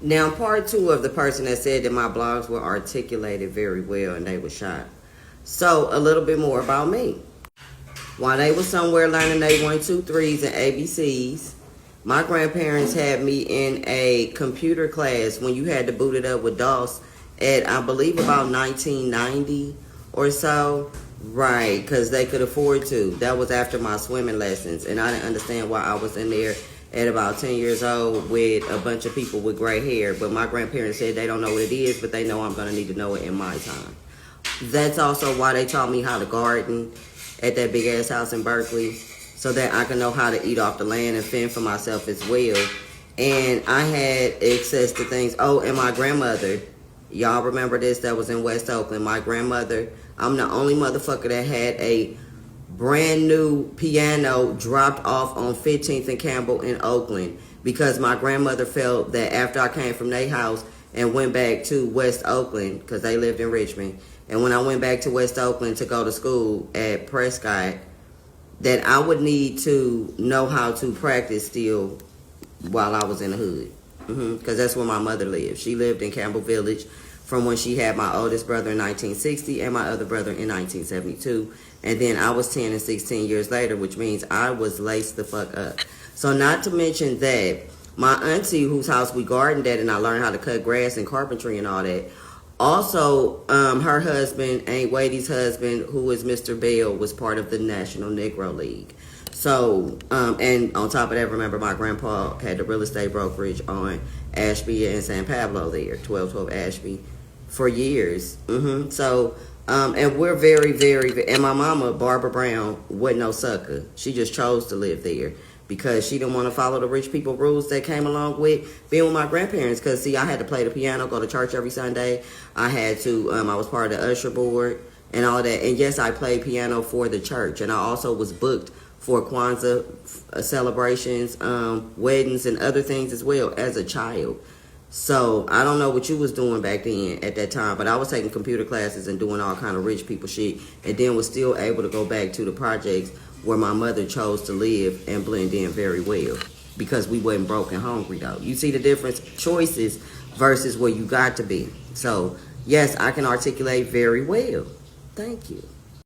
Now, part two of the person that said that my blogs were articulated very well and they were shot. So, a little bit more about me. While they were somewhere learning they 1, 2, 3s and ABCs, my grandparents had me in a computer class when you had to boot it up with DOS at, I believe, about 1990 or so. Right, because they could afford to. That was after my swimming lessons, and I didn't understand why I was in there at about 10 years old with a bunch of people with gray hair. But my grandparents said they don't know what it is, but they know I'm going to need to know it in my time. That's also why they taught me how to garden at that big-ass house in Berkeley, so that I can know how to eat off the land and fend for myself as well. And I had access to things. Oh, and my grandmother, y'all remember this, that was in West Oakland. My grandmother, I'm the only motherfucker that had a brand new piano dropped off on 15th and Campbell in Oakland, because my grandmother felt that after I came from their house and went back to West Oakland, because they lived in Richmond, and when I went back to West Oakland to go to school at Prescott, that I would need to know how to practice still while I was in the hood. Because that's where my mother lived. She lived in Campbell Village from when she had my oldest brother in 1960 and my other brother in 1972. And then I was 10 and 16 years later, which means I was laced the fuck up. So not to mention that my auntie, whose house we gardened at and I learned how to cut grass and carpentry and all that, also, her husband, Aunt Wadey's husband, who is Mr. Bell, was part of the National Negro League. So, and on top of that, remember my grandpa had the real estate brokerage on Ashby and San Pablo there, 1212 Ashby, for years. So, and we're very, very, and my mama, Barbara Brown, wasn't no sucker. She just chose to live there, because she didn't want to follow the rich people rules that came along with being with my grandparents. Because, see, I had to play the piano, go to church every Sunday. I had to, I was part of the usher board and all that. And, yes, I played piano for the church. And I also was booked for Kwanzaa celebrations, weddings, and other things as well as a child. So, I don't know what you was doing back then at that time, but I was taking computer classes and doing all kind of rich people shit, and then was still able to go back to the projects where my mother chose to live and blend in very well, because we wasn't broke and hungry, though. You see the difference? Choices versus where you got to be. So, yes, I can articulate very well. Thank you.